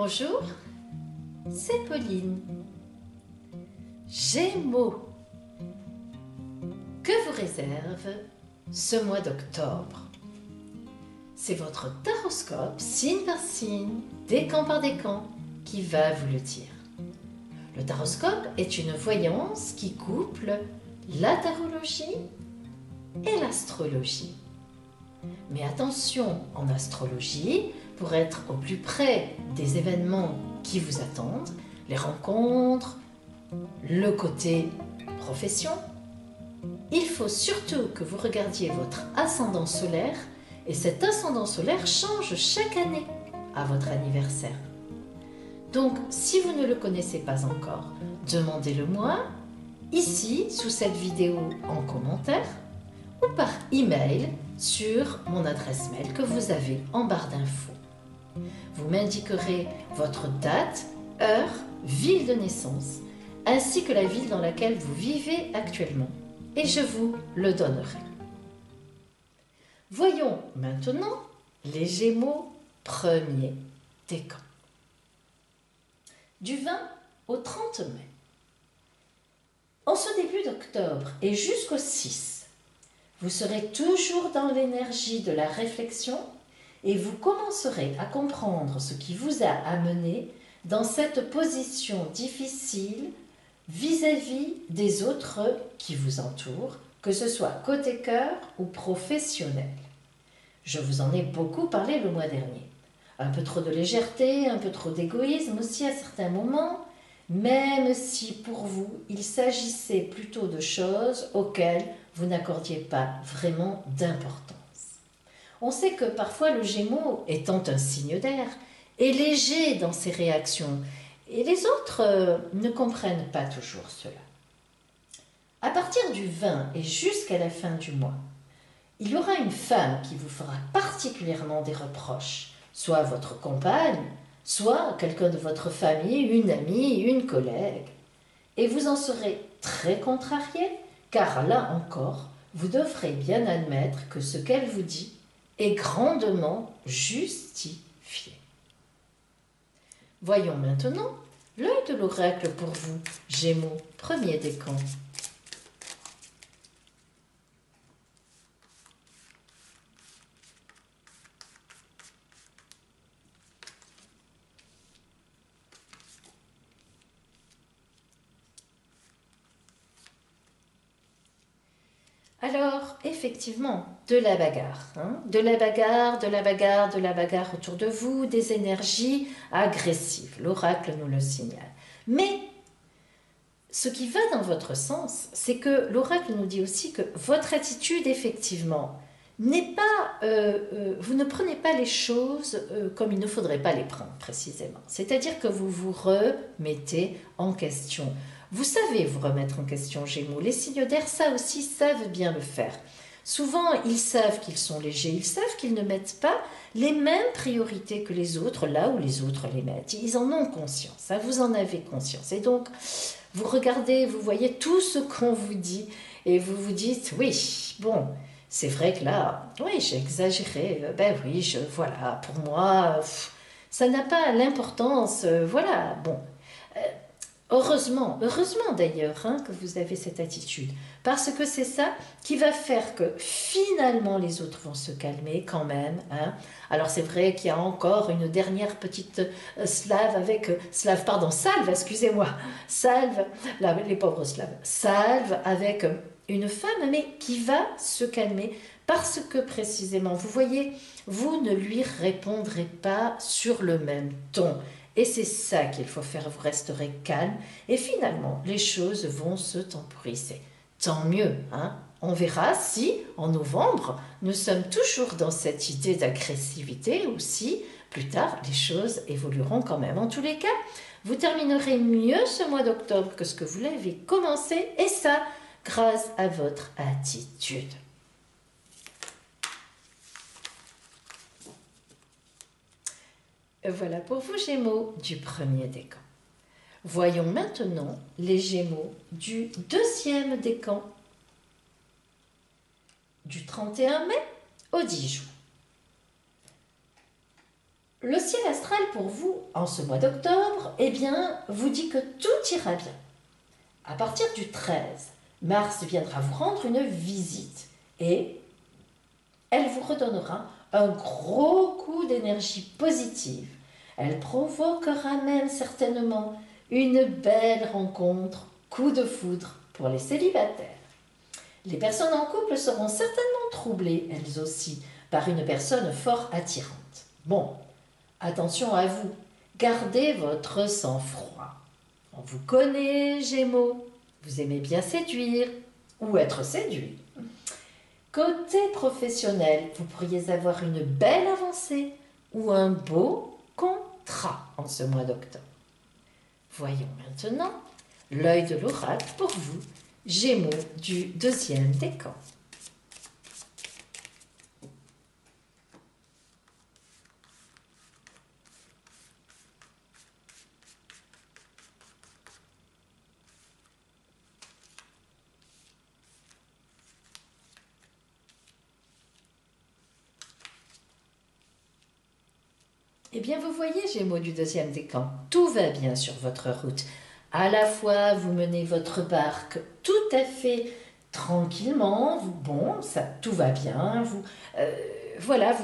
Bonjour, c'est Pauline. Gémeaux, que vous réserve ce mois d'octobre? C'est votre taroscope, signe par signe, décan par décan, qui va vous le dire. Le taroscope est une voyance qui couple la tarologie et l'astrologie. Mais attention, en astrologie, pour être au plus près des événements qui vous attendent, les rencontres, le côté profession, il faut surtout que vous regardiez votre ascendant solaire, et cet ascendant solaire change chaque année à votre anniversaire. Donc, si vous ne le connaissez pas encore, demandez-le-moi ici, sous cette vidéo, en commentaire, ou par email sur mon adresse mail que vous avez en barre d'infos. Vous m'indiquerez votre date, heure, ville de naissance, ainsi que la ville dans laquelle vous vivez actuellement, et je vous le donnerai. Voyons maintenant les Gémeaux premier décan. Du 20 au 30 mai. En ce début d'octobre et jusqu'au 6, vous serez toujours dans l'énergie de la réflexion et vous commencerez à comprendre ce qui vous a amené dans cette position difficile vis-à-vis des autres qui vous entourent, que ce soit côté cœur ou professionnel. Je vous en ai beaucoup parlé le mois dernier. Un peu trop de légèreté, un peu trop d'égoïsme aussi à certains moments, même si pour vous, il s'agissait plutôt de choses auxquelles vous n'accordiez pas vraiment d'importance. On sait que parfois le Gémeaux, étant un signe d'air, est léger dans ses réactions, et les autres ne comprennent pas toujours cela. À partir du 20 et jusqu'à la fin du mois, il y aura une femme qui vous fera particulièrement des reproches, soit votre compagne, soit quelqu'un de votre famille, une amie, une collègue. Et vous en serez très contrarié, car là encore, vous devrez bien admettre que ce qu'elle vous dit est grandement justifié. Voyons maintenant l'œil de l'oracle pour vous, Gémeaux, premier décan. Alors, effectivement, de la bagarre, de la bagarre, de la bagarre, de la bagarre autour de vous, des énergies agressives. L'oracle nous le signale. Mais ce qui va dans votre sens, c'est que l'oracle nous dit aussi que votre attitude, effectivement, n'est pas, vous ne prenez pas les choses comme il ne faudrait pas les prendre, précisément. C'est-à-dire que vous vous remettez en question. Vous savez vous remettre en question, Gémeaux. Les signes d'air, ça aussi, savent bien le faire. Souvent, ils savent qu'ils sont légers, ils savent qu'ils ne mettent pas les mêmes priorités que les autres, là où les autres les mettent. Ils en ont conscience, vous en avez conscience. Et donc, vous regardez, vous voyez tout ce qu'on vous dit, et vous vous dites, oui, bon, c'est vrai que là, oui, j'ai exagéré, ben oui, voilà, pour moi, ça n'a pas l'importance, voilà, bon. Heureusement d'ailleurs que vous avez cette attitude, parce que c'est ça qui va faire que finalement les autres vont se calmer quand même. Alors c'est vrai qu'il y a encore une dernière petite salve, excusez-moi, salve, là, les pauvres slaves, salve avec une femme, mais qui va se calmer parce que précisément, vous voyez, vous ne lui répondrez pas sur le même ton. Et c'est ça qu'il faut faire, vous resterez calme et finalement les choses vont se temporiser. Tant mieux, On verra si en novembre nous sommes toujours dans cette idée d'agressivité ou si plus tard les choses évolueront quand même. En tous les cas, vous terminerez mieux ce mois d'octobre que ce que vous l'avez commencé et ça grâce à votre attitude. Voilà pour vous, Gémeaux, du premier décan. Voyons maintenant les Gémeaux du deuxième décan, du 31 mai au 10 juin. Le ciel astral pour vous, en ce mois d'octobre, eh bien, vous dit que tout ira bien. À partir du 13, Mars viendra vous rendre une visite et elle vous redonnera un gros coup d'énergie positive. Elle provoquera même certainement une belle rencontre, coup de foudre pour les célibataires. Les personnes en couple seront certainement troublées, elles aussi, par une personne fort attirante. Bon, attention à vous, gardez votre sang-froid. On vous connaît, Gémeaux, vous aimez bien séduire ou être séduit. Côté professionnel, vous pourriez avoir une belle avancée ou un beau contrat en ce mois d'octobre. Voyons maintenant l'œil de l'oracle pour vous, Gémeaux du deuxième décan. Eh bien, vous voyez, Gémeaux du deuxième décan, tout va bien sur votre route. À la fois, vous menez votre barque tout à fait tranquillement, tout va bien, voilà,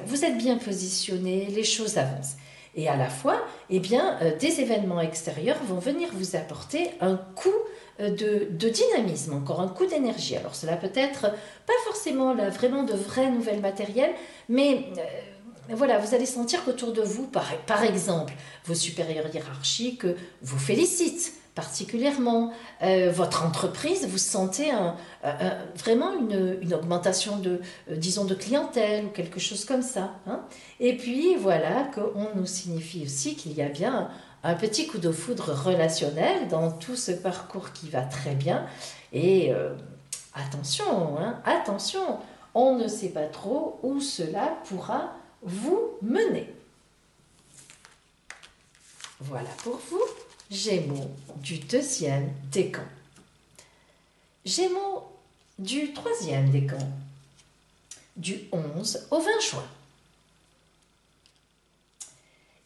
vous êtes bien positionné, les choses avancent. Et à la fois, eh bien, des événements extérieurs vont venir vous apporter un coup de dynamisme, encore un coup d'énergie. Alors cela peut être pas forcément là, vraiment de vraies nouvelles matérielles, mais voilà, vous allez sentir qu'autour de vous, par exemple, vos supérieurs hiérarchiques vous félicitent particulièrement. Votre entreprise, vous sentez vraiment une augmentation disons, de clientèle ou quelque chose comme ça. Hein. Et puis voilà qu'on nous signifie aussi qu'il y a bien un petit coup de foudre relationnel dans tout ce parcours qui va très bien. Et attention, hein, attention, on ne sait pas trop où cela pourra vous menez. Voilà pour vous, Gémeaux du deuxième décan. Gémeaux du troisième décan, du 11 au 20 juin.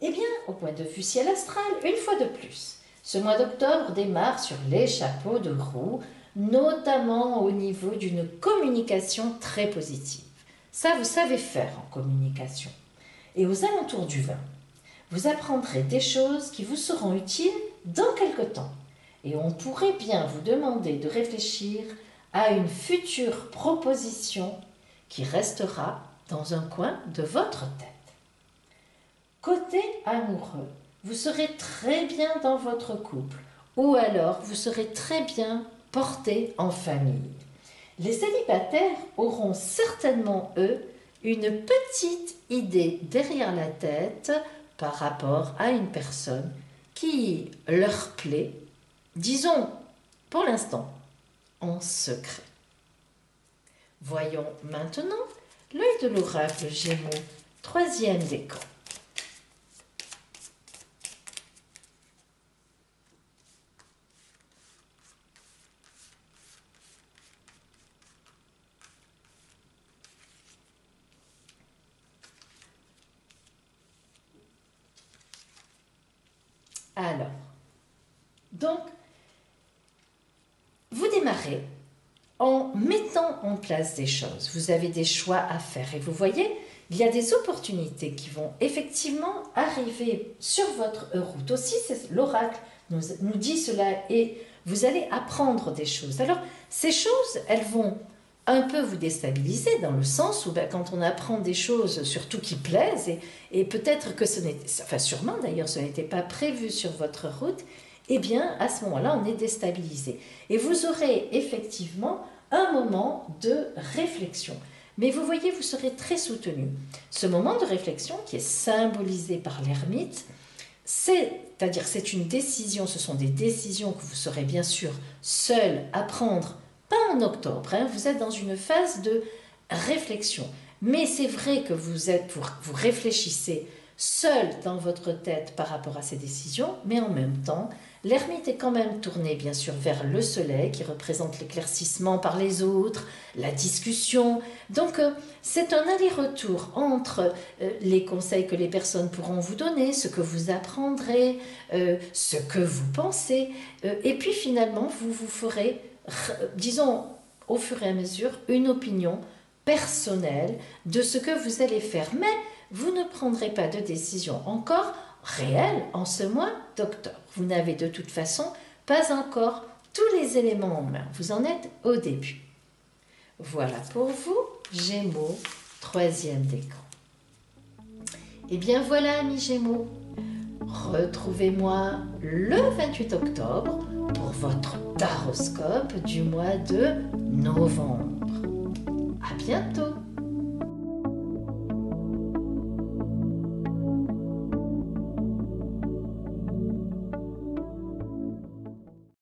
Eh bien, au point de vue ciel astral, une fois de plus, ce mois d'octobre démarre sur les chapeaux de roue, notamment au niveau d'une communication très positive. Ça, vous savez faire en communication. Et aux alentours du 20, vous apprendrez des choses qui vous seront utiles dans quelque temps. Et on pourrait bien vous demander de réfléchir à une future proposition qui restera dans un coin de votre tête. Côté amoureux, vous serez très bien dans votre couple ou alors vous serez très bien porté en famille. Les célibataires auront certainement, eux, une petite idée derrière la tête par rapport à une personne qui leur plaît, disons pour l'instant, en secret. Voyons maintenant l'œil de l'oracle Gémeaux, troisième décan. Alors, donc, vous démarrez en mettant en place des choses. Vous avez des choix à faire et vous voyez, il y a des opportunités qui vont effectivement arriver sur votre route. Aussi, l'oracle nous dit cela et vous allez apprendre des choses. Alors, ces choses, elles vont un peu vous déstabiliser dans le sens où quand on apprend des choses surtout qui plaisent et peut-être que ce n'était, enfin sûrement d'ailleurs ce n'était pas prévu sur votre route, eh bien à ce moment-là on est déstabilisé et vous aurez effectivement un moment de réflexion. Mais vous voyez, vous serez très soutenu. Ce moment de réflexion qui est symbolisé par l'ermite, c'est-à-dire c'est une décision, ce sont des décisions que vous serez bien sûr seul à prendre. Pas en octobre, hein, vous êtes dans une phase de réflexion. Mais c'est vrai que vous réfléchissez seul dans votre tête par rapport à ces décisions, mais en même temps, l'ermite est quand même tourné bien sûr vers le soleil qui représente l'éclaircissement par les autres, la discussion. Donc c'est un aller-retour entre les conseils que les personnes pourront vous donner, ce que vous apprendrez, ce que vous pensez, et puis finalement vous vous ferez, disons au fur et à mesure, une opinion personnelle de ce que vous allez faire. Mais vous ne prendrez pas de décision encore réelle en ce mois d'octobre. Vous n'avez de toute façon pas encore tous les éléments en main. Vous en êtes au début. Voilà pour vous, Gémeaux, 3e décan. Et bien voilà, amis Gémeaux. Retrouvez-moi le 28 octobre pour votre taroscope du mois de novembre. À bientôt!